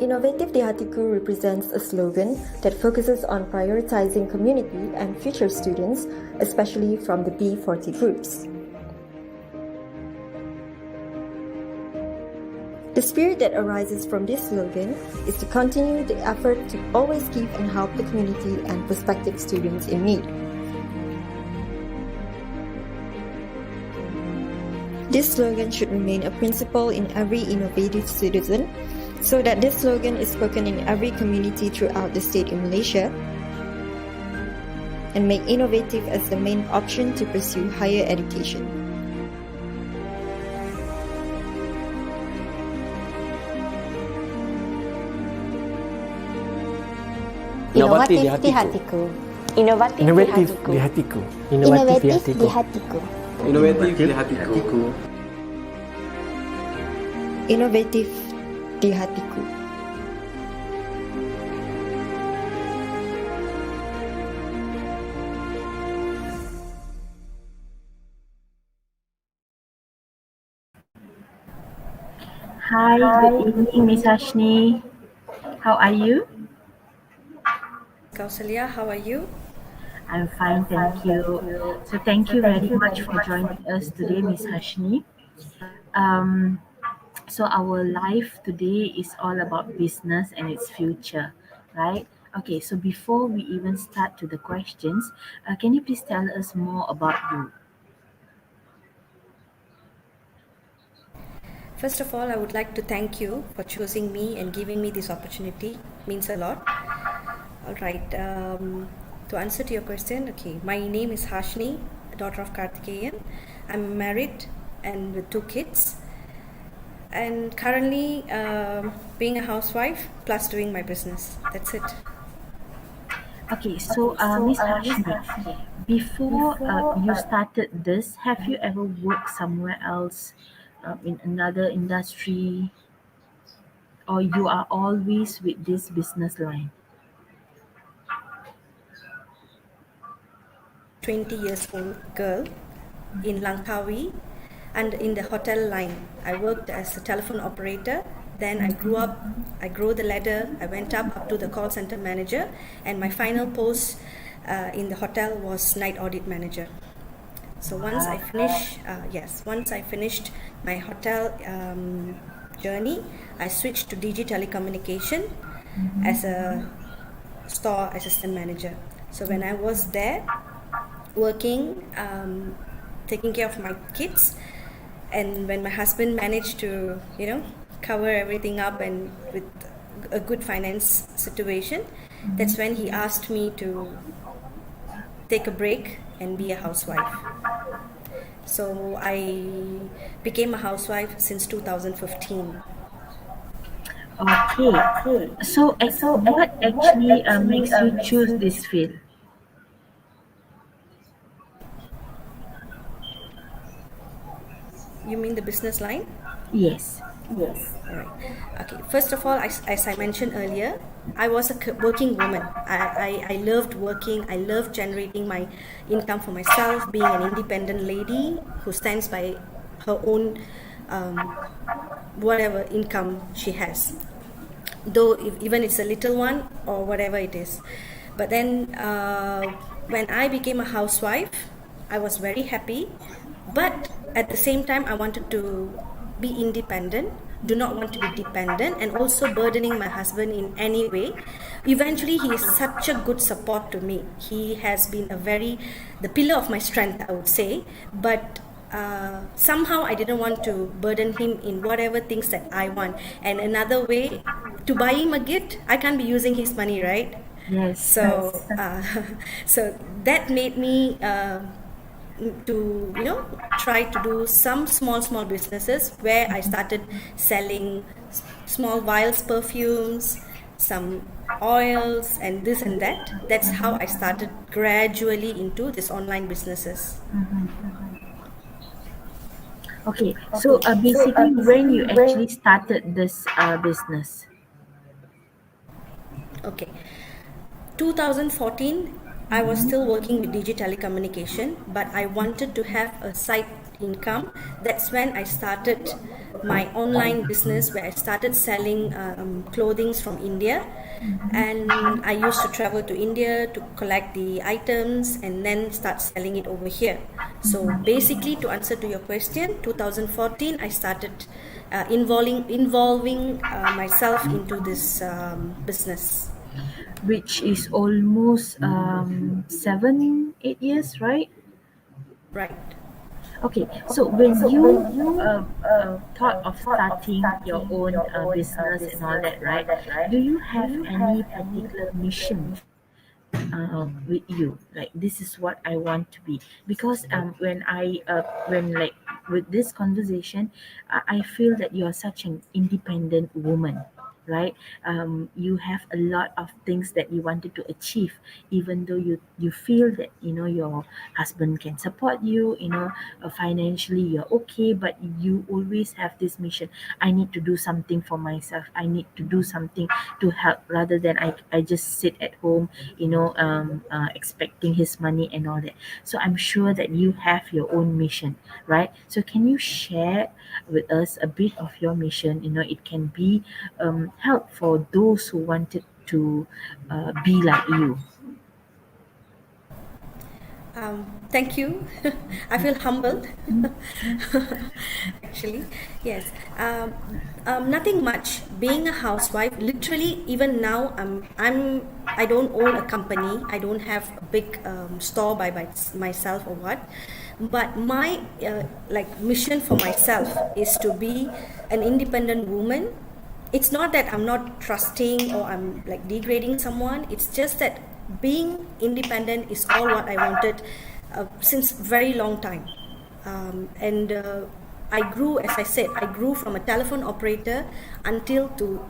Innovative di Hatiku represents a slogan that focuses on prioritizing community and future students, especially from the B40 groups. The spirit that arises from this slogan is to continue the effort to always give and help the community and prospective students in need. This slogan should remain a principle in every innovative citizen, so that this slogan is spoken in every community throughout the state in Malaysia, and make innovative as the main option to pursue higher education. Inovatif di hatiku. Inovatif di hatiku. Inovatif di hatiku. Inovatif di hatiku. Innovative di hatiku. Hi, good evening, Miss Haashini. How are you? Khauselyia, how are you? I'm fine, thank you. So thank you very much for joining us today, Miss Haashini. So our life today is all about business and its future, right? Okay, so before we even start to the questions, can you please tell us more about you? First of all, I would like to thank you for choosing me and giving me this opportunity. It means a lot. All right, to answer to your question, okay, my name is Haashini, daughter of Karithikeyan. I'm married and with 2 kids. And currently being a housewife plus doing my business. That's it. Okay, so Miss Haashini, before you started this, have you ever worked somewhere else in another industry, or you are always with this business line? 20 years old girl in Langkawi. And in the hotel line, I worked as a telephone operator. Then I grew up, I grew the ladder, I went up to the call center manager, and my final post in the hotel was night audit manager. So once I finished my hotel journey, I switched to DG Telecommunication as a store assistant manager. So when I was there working, taking care of my kids, and when my husband managed to, cover everything up and with a good finance situation, that's when he asked me to take a break and be a housewife. So I became a housewife since 2015. Okay. So what actually makes you choose this field? You mean the business line? Yes. All right. Okay. First of all, as I mentioned earlier, I was a working woman. I loved working. I loved generating my income for myself, being an independent lady who stands by her own whatever income she has, though even it's a little one or whatever it is. But then when I became a housewife, I was very happy, but at the same time I wanted to be independent, do not want to be dependent, and also burdening my husband in any way. Eventually he is such a good support to me. He has been the pillar of my strength, I would say, but somehow I didn't want to burden him in whatever things that I want. And another way, to buy him a gift, I can't be using his money, right? Yes. So so that made me to try to do some small businesses, where I started selling small vials, perfumes, some oils, and this and that. That's how I started gradually into this online businesses. Okay, so basically when you actually started this business? Okay, 2014 I was still working with Digi Telecommunication, but I wanted to have a side income. That's when I started my online business, where I started selling clothing from India. And I used to travel to India to collect the items and then start selling it over here. So basically, to answer to your question, 2014 I started involving myself into this business. Which is almost 7-8 years, right? Right. Okay, so when you thought of starting your own business and all that, right? Do you have any particular mission with you, like this is what I want to be? Because when like with this conversation, I feel that you are such an independent woman, right? You have a lot of things that you wanted to achieve, even though you feel that your husband can support you, financially you're okay, but you always have this mission: I need to do something for myself, I need to do something to help, rather than I just sit at home, expecting his money and all that. So I'm sure that you have your own mission, right? So can you share with us a bit of your mission? It can be help for those who wanted to be like you. Thank you. I feel humbled. Actually, yes. Nothing much. Being a housewife, literally, even now, I don't own a company. I don't have a big store by myself or what. But my mission for myself is to be an independent woman. It's not that I'm not trusting or I'm like degrading someone. It's just that being independent is all what I wanted since very long time. And I grew, as I said, I grew from a telephone operator until to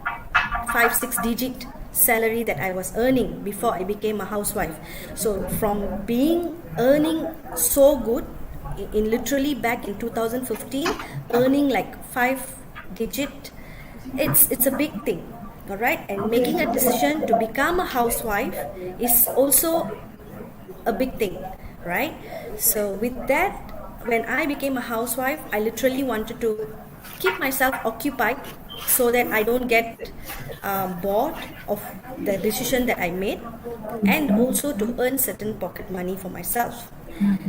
5-6 digit salary that I was earning before I became a housewife. So from being earning so good in literally back in 2015, earning like 5 digit, it's a big thing. All right, and making a decision to become a housewife is also a big thing, right? So with that, when I became a housewife, I literally wanted to keep myself occupied so that I don't get bored of the decision that I made, and also to earn certain pocket money for myself.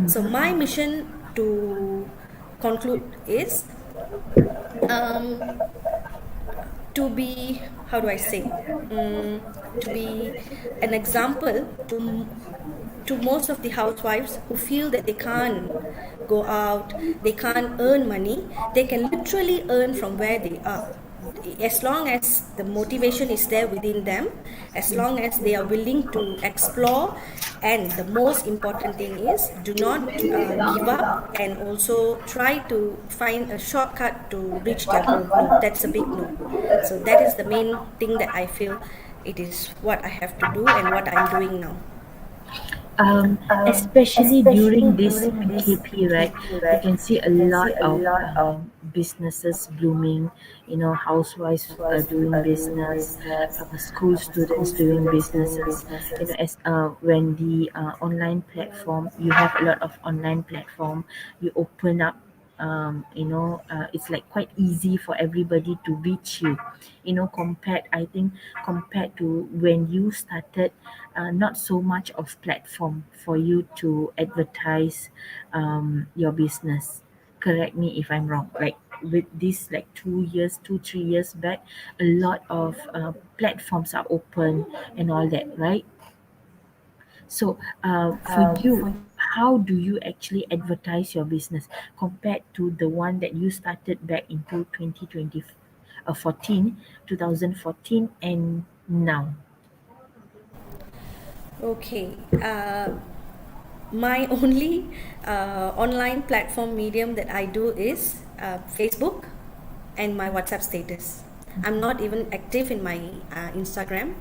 So my mission, to conclude, is to be, how do I say, to be an example to most of the housewives who feel that they can't go out, they can't earn money. They can literally earn from where they are, as long as the motivation is there within them, as long as they are willing to explore. And the most important thing is, do not give up, and also try to find a shortcut to reach their goal. No, that's a big no. So that is the main thing that I feel it is what I have to do and what I'm doing now. Especially during this PKP, right? You can see a lot of businesses blooming. Housewives are doing business, school students doing businesses. As when the online platform, you have a lot of online platform. You open up. It's like quite easy for everybody to reach you. Compared to when you started, not so much of platform for you to advertise your business. Correct me if I'm wrong. Like with this, like 2 3 years back, a lot of platforms are open and all that, right? So for you, how do you actually advertise your business compared to the one that you started back into 2014 and now? Okay. My only online platform medium that I do is Facebook and my WhatsApp status. I'm not even active in my Instagram.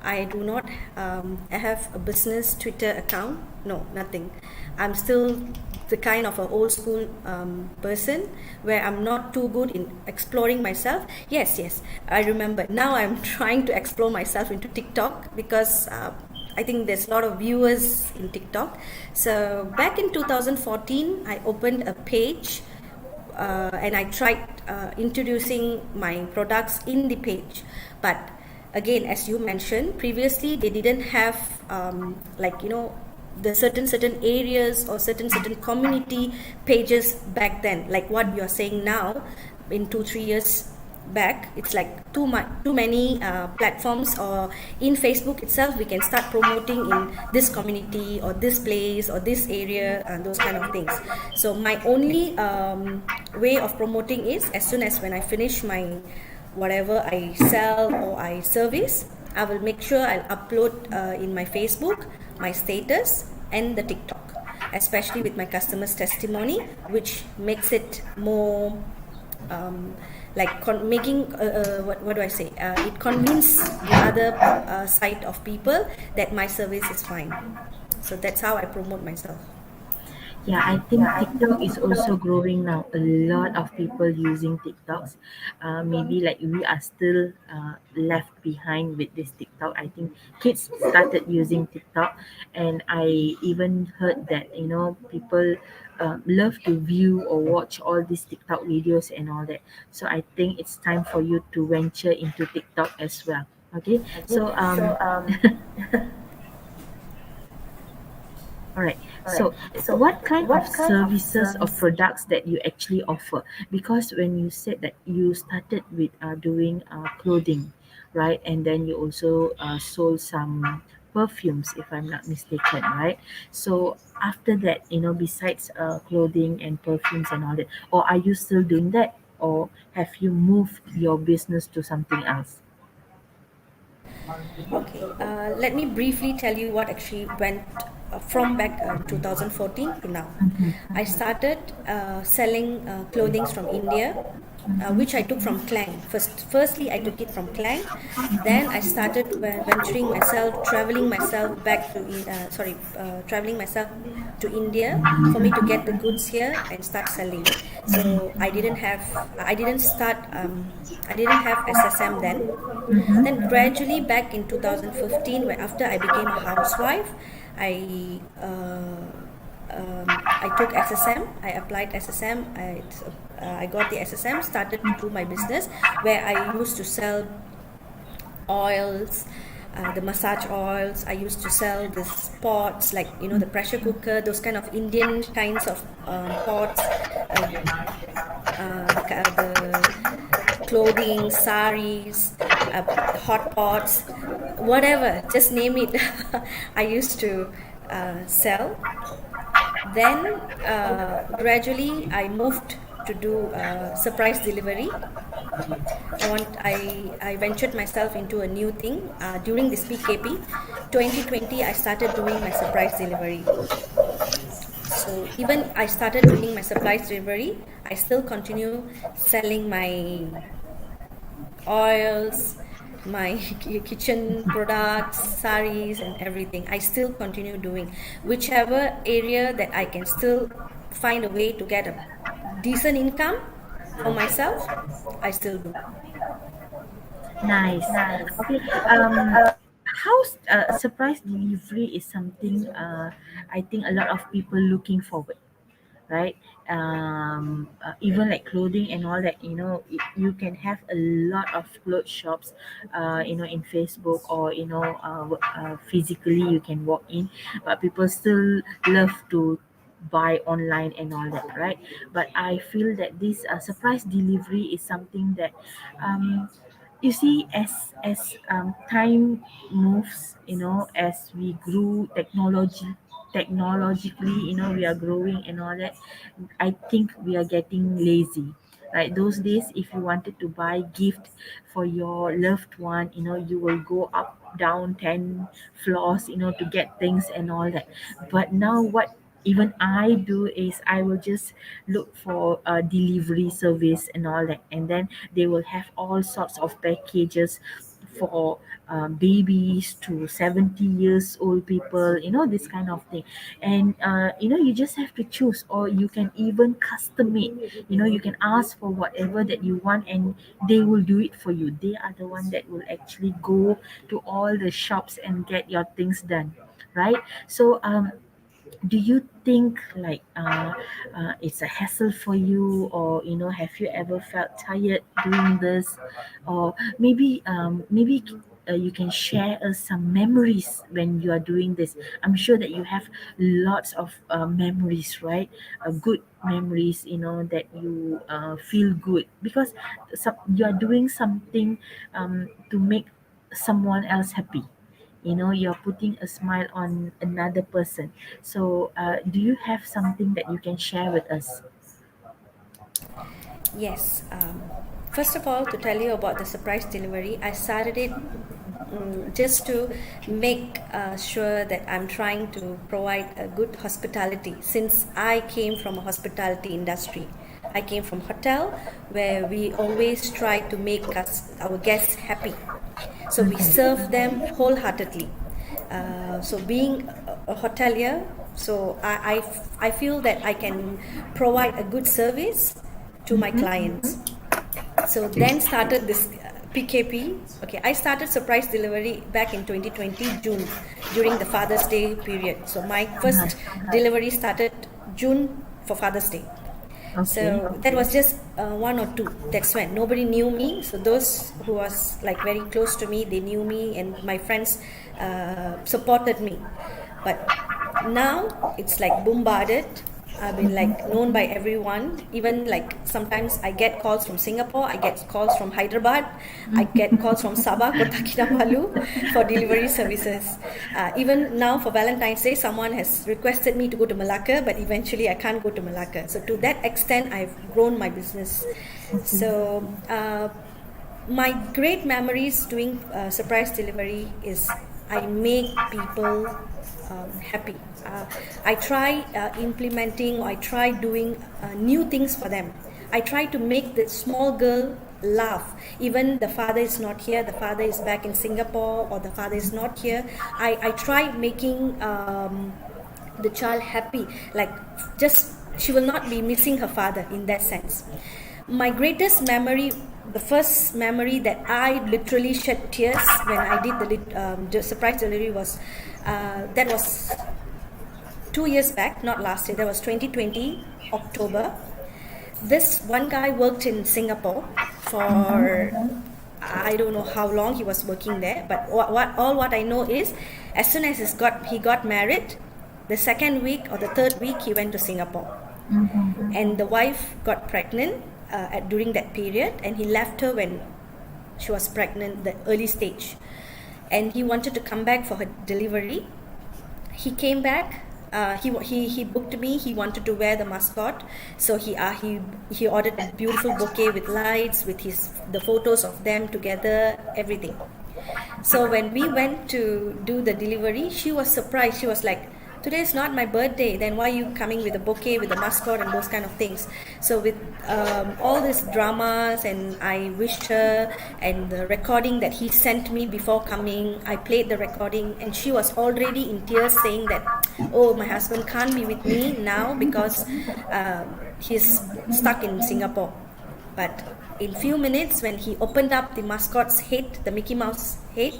I do not have a business Twitter account. No, nothing. I'm still the kind of an old school person where I'm not too good in exploring myself. Yes, I remember. Now I'm trying to explore myself into TikTok because I think there's a lot of viewers in TikTok. So back in 2014, I opened a page and I tried introducing my products in the page. But again, as you mentioned previously, they didn't have the certain areas or certain community pages back then, like what you're saying now. In 2-3 years back, it's like too many platforms, or in Facebook itself we can start promoting in this community or this place or this area and those kind of things. So my only way of promoting is, as soon as when I finish my whatever I sell or I service, I will make sure I'll upload in my Facebook, my status, and the TikTok, especially with my customers' testimony, which makes it more making what do I say? It convinces the other side of people that my service is fine. So that's how I promote myself. Yeah, I think TikTok is also growing now. A lot of people using TikToks. Maybe like we are still left behind with this TikTok. I think kids started using TikTok, and I even heard that people love to view or watch all these TikTok videos and all that. So I think it's time for you to venture into TikTok as well. Okay, so all right. So what kind of services or products that you actually offer? Because when you said that you started with doing clothing, right, and then you also sold some perfumes, if I'm not mistaken, right? So after that, besides clothing and perfumes and all that, or are you still doing that, or have you moved your business to something else? Okay, let me briefly tell you what actually went from back 2014 to now. I started selling clothing from India, which I took from Klang. Firstly, I took it from Klang. Then I started venturing myself, traveling myself to India for me to get the goods here and start selling. So I didn't have SSM then. Then gradually back in 2015, when after I became a housewife, I took SSM. I applied SSM. I got the SSM. Started to do my business, where I used to sell oils, the massage oils. I used to sell these pots, like the pressure cooker, those kind of Indian kinds of pots, the clothing, saris, hot pots, whatever, just name it. I used to sell. Then gradually I moved to do surprise delivery. I ventured myself into a new thing during this PKP 2020. I started doing my surprise delivery. So even I started doing my surprise delivery, I still continue selling my oils, my kitchen products, saris, and everything. I still continue doing whichever area that I can still find a way to get a decent income for myself. I still do. Nice. Okay. How surprise delivery is something I think a lot of people looking forward, right? Even like clothing and all that, you can have a lot of clothes shops, in Facebook, or physically you can walk in, but people still love to buy online and all that, right? But I feel that this surprise delivery is something that you see, as time moves, as we grew technologically, we are growing and all that. I think we are getting lazy, right? Those days, if you wanted to buy gift for your loved one, you will go up down 10 floors, to get things and all that. But now what even I do is I will just look for a delivery service and all that, and then they will have all sorts of packages for babies to 70 years old people, this kind of thing. And you just have to choose, or you can even custom it. You can ask for whatever that you want, and they will do it for you. They are the one that will actually go to all the shops and get your things done, right? So do you think like it's a hassle for you, or have you ever felt tired doing this? Or maybe you can share us some memories when you are doing this. I'm sure that you have lots of memories, right? Good memories, that you feel good because you are doing something to make someone else happy. You're putting a smile on another person. So do you have something that you can share with us? Yes. First of all, to tell you about the surprise delivery, I started it just to make sure that I'm trying to provide a good hospitality, since I came from a hospitality industry. I came from hotel where we always try to make our guests happy. So we serve them wholeheartedly. So being a hotelier, so I feel that I can provide a good service to my clients. So then started this PKP. Okay, I started surprise delivery back in 2020 June during the Father's Day period. So my first delivery started June for Father's Day. So that was just one or two. That's when nobody knew me. So those who was like very close to me, they knew me, and my friends supported me. But now it's like bombarded. I've been like known by everyone. Even like sometimes I get calls from Singapore, I get calls from Hyderabad, I get calls from Sabah, Kota Kinabalu for delivery services. Even now for Valentine's Day, someone has requested me to go to Malacca, but eventually I can't go to Malacca. So to that extent, I've grown my business. So my great memories doing surprise delivery is I make people happy. I try implementing, or I try doing new things for them. I try to make the small girl laugh. Even the father is not here, the father is back in Singapore, or the father is not here. I try making the child happy. Like just she will not be missing her father in that sense. My greatest memory, the first memory that I literally shed tears when I did the surprise delivery was that was 2 years back, not last year. That was 2020 October. This one guy worked in Singapore for I don't know how long he was working there, but what I know is as soon as he got married, the second week or the third week he went to Singapore, and the wife got pregnant during that period, and he left her when she was pregnant, the early stage, and he wanted to come back for her delivery. He came back. He booked me. He wanted to wear the mascot, so he ordered a beautiful bouquet with lights, with the photos of them together, everything. So when we went to do the delivery, she was surprised. She was like, "Today is not my birthday. Then why are you coming with a bouquet, with a mascot, and those kind of things?" So with all these dramas, and I wished her, and the recording that he sent me before coming, I played the recording, and she was already in tears saying that, "Oh, my husband can't be with me now because he's stuck in Singapore." But in few minutes, when he opened up the mascot's head, the Mickey Mouse head,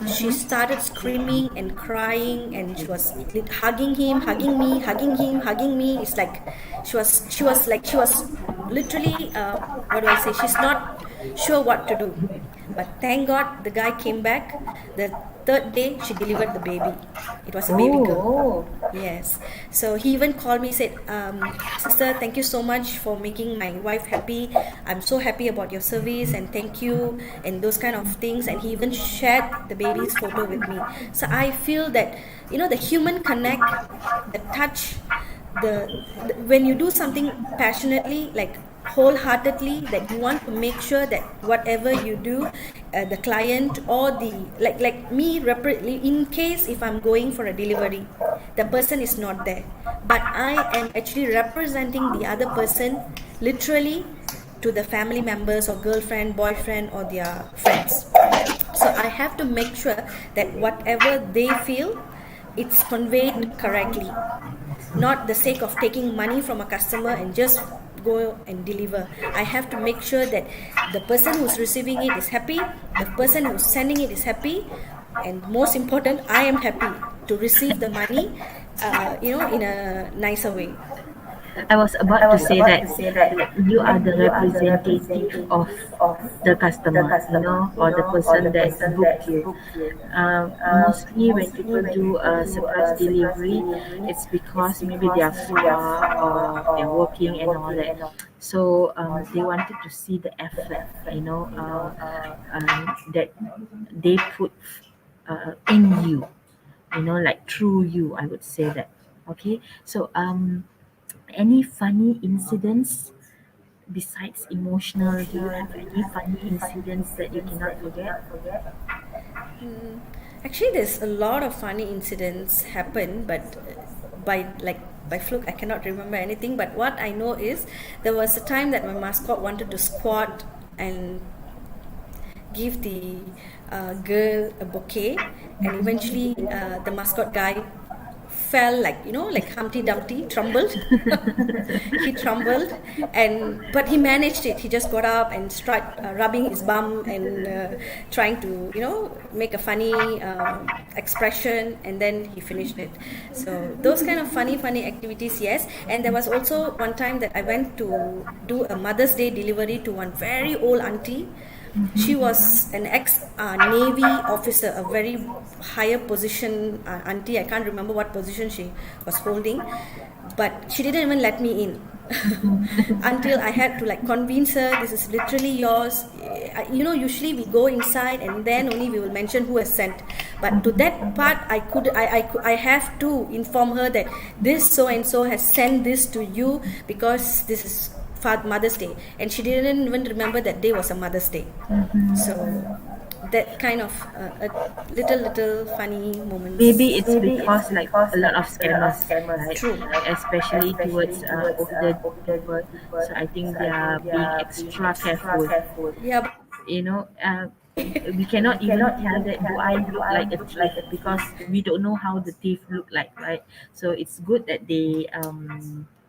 she started screaming and crying, and she was hugging him, hugging me, hugging him, hugging me. It's like she was literally what do I say? She's not sure what to do. But thank God the guy came back. The third day she delivered the baby. It was a baby girl. Yes. So he even called me, said, "Sister, thank you so much for making my wife happy. I'm so happy about your service, and thank you," and those kind of things. And he even shared the baby's photo with me. So I feel that the human connect, the touch, when you do something passionately, like wholeheartedly, that you want to make sure that whatever you do, the client or the like me, in case if I'm going for a delivery, the person is not there, but I am actually representing the other person literally to the family members or girlfriend, boyfriend, or their friends. So I have to make sure that whatever they feel, it's conveyed correctly, not the sake of taking money from a customer and just go and deliver. I have to make sure that the person who's receiving it is happy, the person who's sending it is happy, and most important, I am happy to receive the money, in a nicer way. I was about to say that you are the representative of the customer, or the person that booked you. Mostly when people do a surprise delivery, it's because maybe they are far or they're working and all that. So they wanted to see the effort, that they put in you, like through you, I would say that. Okay, so any funny incidents besides emotional? Do you have any funny incidents that you cannot forget? Actually, there's a lot of funny incidents happen, but by fluke, I cannot remember anything. But what I know is there was a time that my mascot wanted to squat and give the girl a bouquet, and eventually the mascot guy fell, like Humpty Dumpty, trembled. He trembled, but he managed it. He just got up and started rubbing his bum and trying to make a funny expression, and then he finished it. So those kind of funny activities, yes. And there was also one time that I went to do a Mother's Day delivery to one very old auntie. She was an ex-Navy officer, a very higher position auntie. I can't remember what position she was holding, but she didn't even let me in until I had to convince her, this is literally yours. Usually we go inside and then only we will mention who has sent. But to that part, I have to inform her that this so and so has sent this to you because this is Mother's Day, and she didn't even remember that day was a Mother's Day. So that kind of little funny moments. Maybe it's because a lot of scammers, right? True. Especially towards older people. So I think they are being extra careful. Yeah. We cannot even tell that do I look like a thief, because we don't know how the thief look like, right? So it's good that they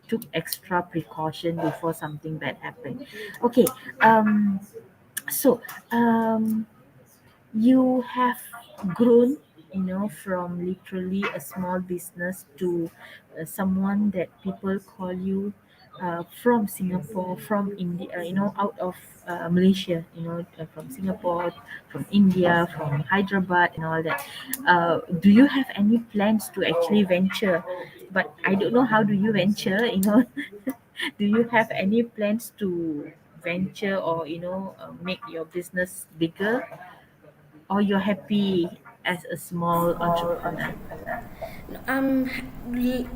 took extra precaution before something bad happened. Okay, so you have grown, from literally a small business to someone that people call you from Singapore, from India, out of Malaysia, from Singapore, from India, from Hyderabad, and all that. Do you have any plans to actually venture? But I don't know, how do you venture? Do you have any plans to venture or make your business bigger, or you're happy as a small entrepreneur?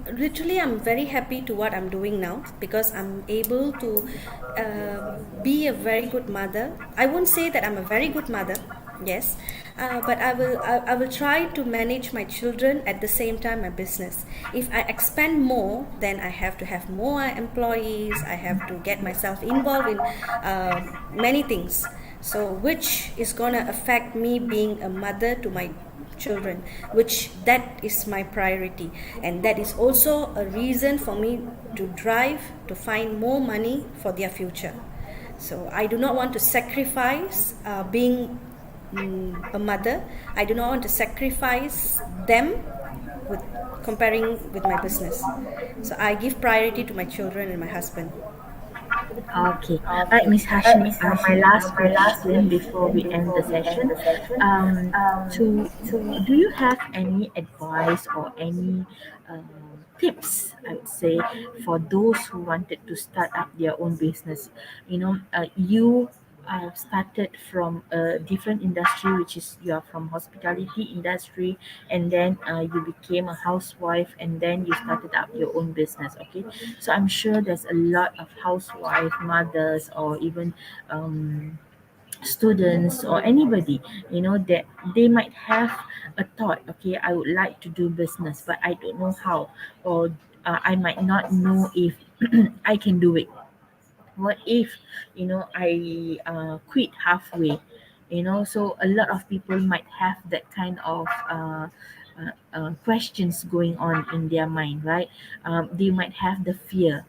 Literally, I'm very happy to what I'm doing now because I'm able to be a very good mother. I won't say that I'm a very good mother, yes, but I will try to manage my children at the same time my business. If I expand more, then I have to have more employees. I have to get myself involved in many things. So which is gonna affect me being a mother to my children, which that is my priority, and that is also a reason for me to drive to find more money for their future. So I do not want to sacrifice being a mother. I do not want to sacrifice them with comparing with my business. So I give priority to my children and my husband. Okay. All right, Miss Haashini, my last question before we end the session. Do you have any advice or any tips, I would say, for those who wanted to start up their own business? You started from a different industry, which is you are from hospitality industry, and then you became a housewife, and then you started up your own business. Okay, so I'm sure there's a lot of housewife mothers, or even students, or anybody, that they might have a thought, okay, I would like to do business, but I don't know how, or I might not know if I can do it. What if I quit halfway? So a lot of people might have that kind of questions going on in their mind, right? They might have the fear,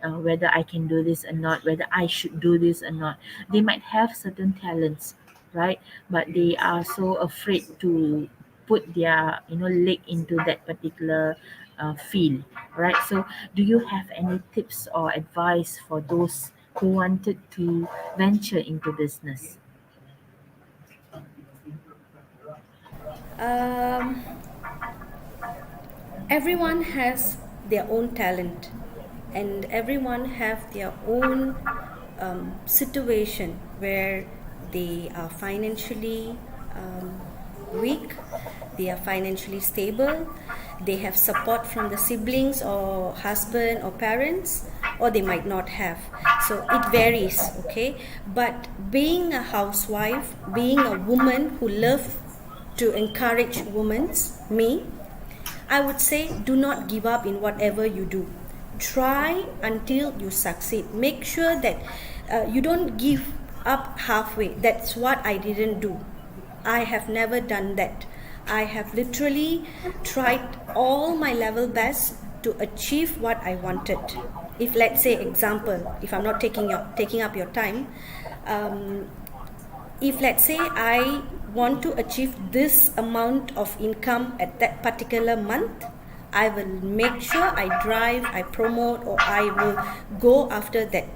whether I can do this or not, whether I should do this or not. They might have certain talents, right? But they are so afraid to put their leg into that particular field, right? So do you have any tips or advice for those who wanted to venture into business? Um, everyone has their own talent, and everyone have their own situation where they are financially weak, they are financially stable, they have support from the siblings or husband or parents, or they might not have. So it varies, okay? But being a housewife, being a woman who loves to encourage me, I would say do not give up in whatever you do. Try until you succeed. Make sure that you don't give up halfway. That's what I didn't do. I have never done that. I have literally tried all my level best to achieve what I wanted. If, let's say, example, if I'm not taking up your time, if let's say I want to achieve this amount of income at that particular month, I will make sure I drive, I promote, or I will go after that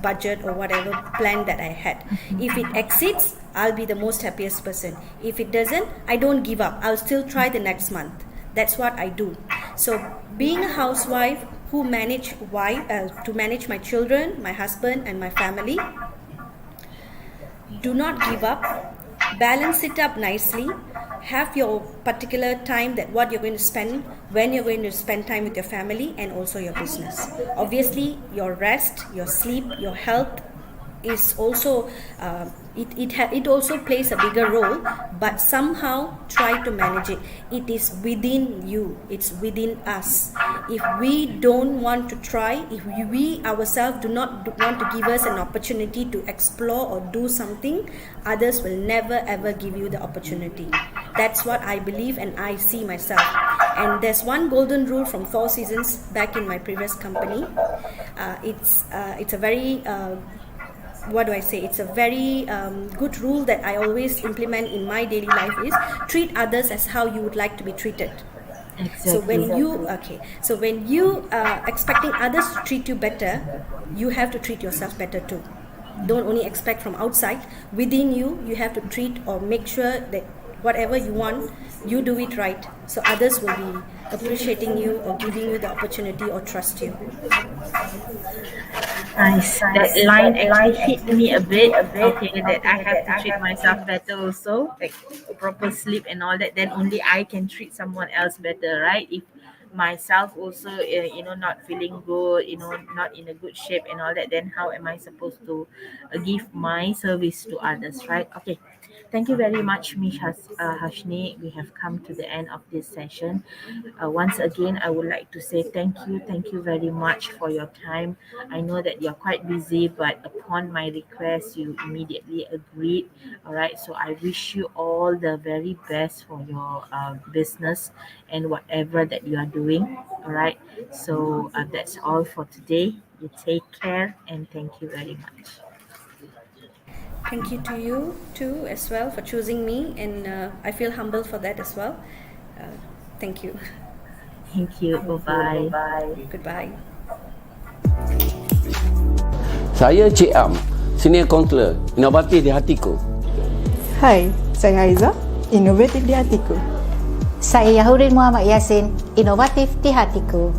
budget or whatever plan that I had. If it exceeds, I'll be the most happiest person. If it doesn't, I don't give up. I'll still try the next month. That's what I do. So being a housewife who to manage my children, my husband, and my family, do not give up. Balance it up nicely. Have your particular time that what you're going to spend, when you're going to spend time with your family, and also your business. Obviously, your rest, your sleep, your health is also it also plays a bigger role, but somehow try to manage it. It is within you, it's within us. If we don't want to try, if we ourselves do not want to give us an opportunity to explore or do something, others will never ever give you the opportunity. That's what I believe and I see myself. And there's one golden rule from Four Seasons back in my previous company. It's a very it's a very good rule that I always implement in my daily life is treat others as how you would like to be treated. Exactly. So when you are expecting others to treat you better, you have to treat yourself better too. Don't only expect from outside. Within you, you have to treat or make sure that whatever you want, you do it right, so others will be appreciating you or giving you the opportunity or trust you. Nice. That line actually hit me a bit. Okay, that I have to treat myself better also, like proper sleep and all that. Then only I can treat someone else better, right? If myself also, not feeling good, not in a good shape and all that, then how am I supposed to give my service to others, right? Okay. Thank you very much, Miss Haashini. We have come to the end of this session. Once again, I would like to say thank you very much for your time. I know that you're quite busy, but upon my request, you immediately agreed. All right, so I wish you all the very best for your business and whatever that you are doing. All right, so that's all for today. You take care and thank you very much. Thank you to you too as well for choosing me, and I feel humbled for that as well. Thank you. Thank you. Bye-bye. Goodbye. Saya Cik Am, Senior Counselor, inovatif di hatiku. Hai, saya Aiza, inovatif di hatiku. Saya Yahurin Muhammad Yasin, inovatif di hatiku.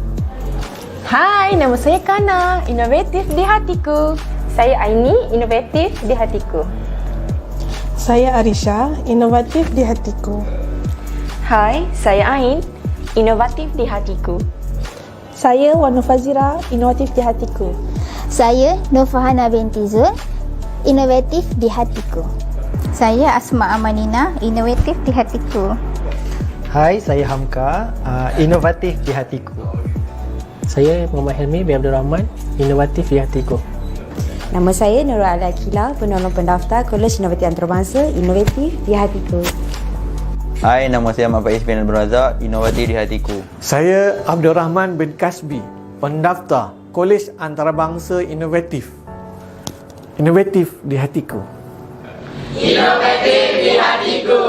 Hai, nama saya Kana, inovatif di hatiku. Saya Aini, inovatif di hatiku. Saya Arisha, inovatif di hatiku. Hai, saya Ain, inovatif di hatiku. Saya Wanu Fazira, inovatif di hatiku. Saya Nurfahana binti Zul, inovatif di hatiku. Saya Asma Amanina, inovatif di hatiku. Hai, saya Hamka, inovatif di hatiku. Saya Muhammad Helmi bin Abdul Rahman, inovatif di hatiku. Nama saya Nurul Al-Akila, penolong pendaftar Kolej Inovatif Antarabangsa Inovatif di Hatiku. Hai, nama saya Ahmad Faiz bin Al-Razak, Inovatif di Hatiku. Saya Abdul Rahman bin Kasbi, pendaftar Kolej Antarabangsa Inovatif. Inovatif di Hatiku. Inovatif di Hatiku.